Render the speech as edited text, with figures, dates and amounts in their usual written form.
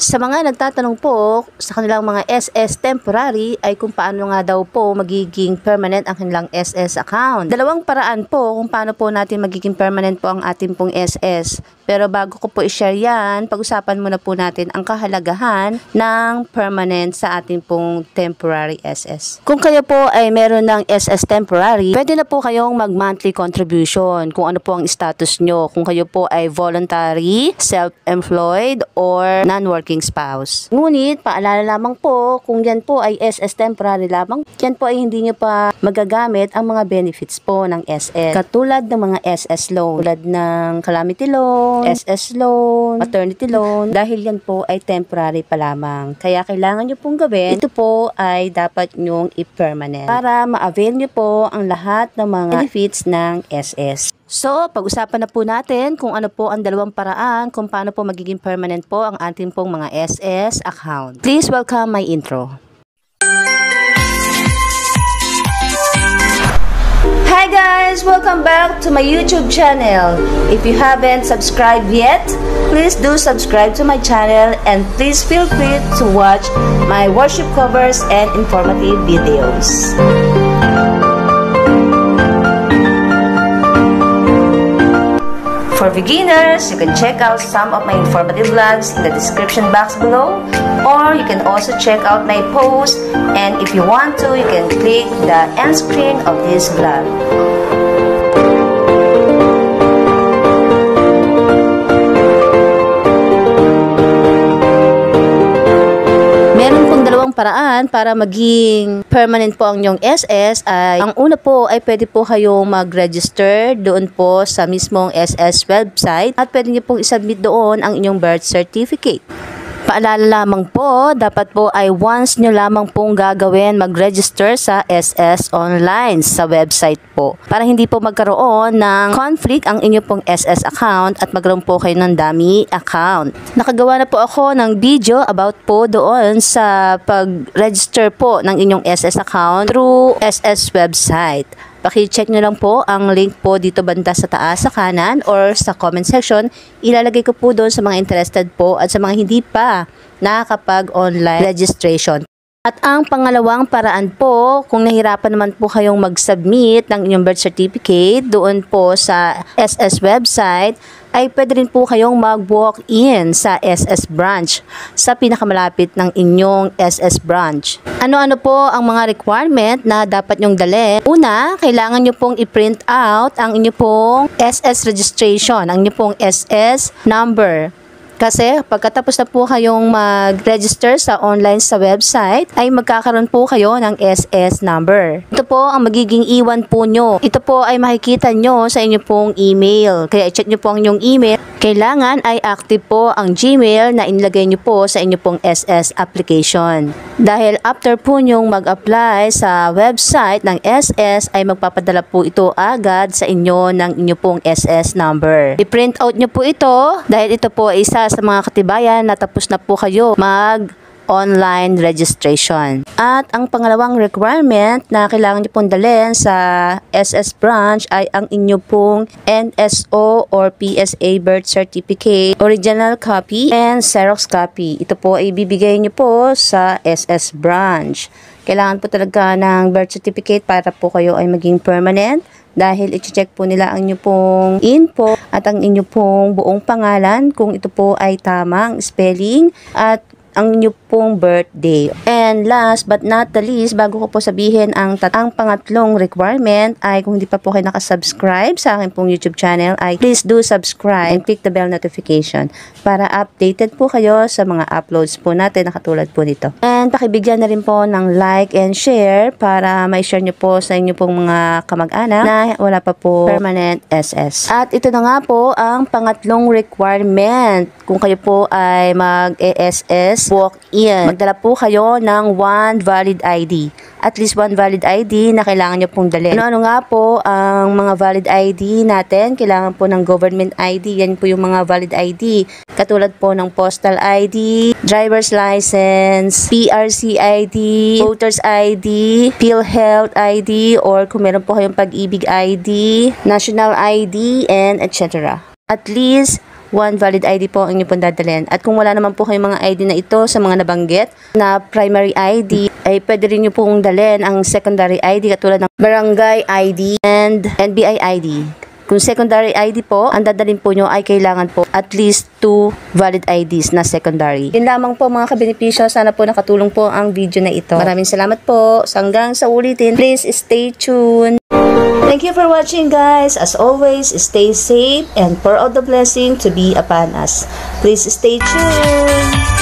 Sa mga nagtatanong po sa kanilang mga SS temporary ay kung paano nga daw po magiging permanent ang kanilang SS account. Dalawang paraan po kung paano po natin magiging permanent po ang ating pong SS. Pero bago ko po i-share yan, pag-usapan muna po natin ang kahalagahan ng permanent sa ating pong temporary SS. Kung kayo po ay meron ng SS temporary, pwede na po kayong mag-monthly contribution kung ano po ang status nyo. Kung kayo po ay voluntary, self-employed, or non-working spouse. Ngunit, paalala lamang po, kung yan po ay SS temporary lamang, yan po ay hindi nyo pa magagamit ang mga benefits po ng SS. Katulad ng mga SS loan, tulad ng calamity loan, SS loan, maternity loan, dahil yan po ay temporary pa lamang. Kaya kailangan nyo pong gawin, ito po ay dapat nyong i-permanent para ma-avail nyo po ang lahat ng mga benefits ng SS. So, pag-usapan na po natin kung ano po ang dalawang paraan kung paano po magiging permanent po ang ating pong mga SS account. Please welcome my intro. Hi guys! Welcome back to my YouTube channel. If you haven't subscribed yet, please do subscribe to my channel and please feel free to watch my worship covers and informative videos. For beginners, you can check out some of my informative vlogs in the description box below, or you can also check out my posts, and if you want to, you can click the end screen of this vlog. Paraan para maging permanent po ang inyong SS ay ang una po ay pwede po kayong mag-register doon po sa mismong SS website at pwede niyo pong isubmit doon ang inyong birth certificate. Paalala lamang po, dapat po ay once nyo lamang pong gagawin mag-register sa SS online sa website po para hindi po magkaroon ng conflict ang inyo pong SS account at magkaroon po kayo ng dummy account. Nakagawa na po ako ng video about po doon sa pag-register po ng inyong SS account through SS website. Paki-check nyo lang po ang link po dito banda sa taas sa kanan or sa comment section. Ilalagay ko po doon sa mga interested po at sa mga hindi pa nakakapag-online registration. At ang pangalawang paraan po, kung nahirapan naman po kayong mag-submit ng inyong birth certificate doon po sa SS website, ay pwede rin po kayong mag-walk-in sa SS branch sa pinakamalapit ng inyong SS branch. Ano-ano po ang mga requirement na dapat nyong dalhin? Una, kailangan nyo pong i-print out ang inyong pong SS registration, ang inyong pong SS number. Kasi pagkatapos na po kayong mag-register sa online sa website, ay magkakaroon po kayo ng SS number. Ito po ang magiging iwan po nyo. Ito po ay makikita nyo sa inyo pong email. Kaya i-check nyo po ang inyong email. Kailangan ay active po ang Gmail na inilagay nyo po sa inyo pong SS application. Dahil after po nyong mag-apply sa website ng SS, ay magpapadala po ito agad sa inyo ng inyo pong SS number. I-print out nyo po ito dahil ito po ay isa sa mga katibayan na tapos na po kayo mag-online registration. At ang pangalawang requirement na kailangan nyo pong dalhin sa SS branch ay ang inyo pong NSO or PSA birth certificate, original copy and Xerox copy. Ito po ay bibigay nyo po sa SS branch. Kailangan po talaga ng birth certificate para po kayo ay maging permanent. Dahil i-check po nila ang inyo pong info at ang inyo pong buong pangalan kung ito po ay tamang spelling at ang inyo pong birthday. And last but not the least, bago ko po sabihin ang pangatlong requirement ay kung hindi pa po kayo nakasubscribe sa akin pong YouTube channel ay please do subscribe and click the bell notification para updated po kayo sa mga uploads po natin na katulad po nito. And pakibigyan na rin po ng like and share para ma-share nyo po sa inyo pong mga kamag-anak na wala pa po permanent SS. At ito na nga po ang pangatlong requirement kung kayo po ay mag-ESS walk-in. Magdala po kayo ng one valid ID. At least one valid ID na kailangan nyo pong dalhin. Ano nga po ang mga valid ID natin? Kailangan po ng government ID. Yan po yung mga valid ID. Katulad po ng postal ID, driver's license, PRC ID, voter's ID, PhilHealth ID, or kung meron po kayong pag-ibig ID, national ID, and etc. At least, one valid ID po ang inyong pong dadalhin. At kung wala naman po kayong mga ID na ito sa mga nabanggit na primary ID, ay pwede rin nyo pong dalhin ang secondary ID katulad ng barangay ID and NBI ID. Kung secondary ID po, ang dadalhin po nyo ay kailangan po at least 2 valid IDs na secondary. Yun lamang po mga kabenepisyo. Sana po nakatulong po ang video na ito. Maraming salamat po. Hanggang sa ulitin, please stay tuned. Thank you for watching, guys. As always, stay safe and pour out the blessing to be upon us. Please stay tuned.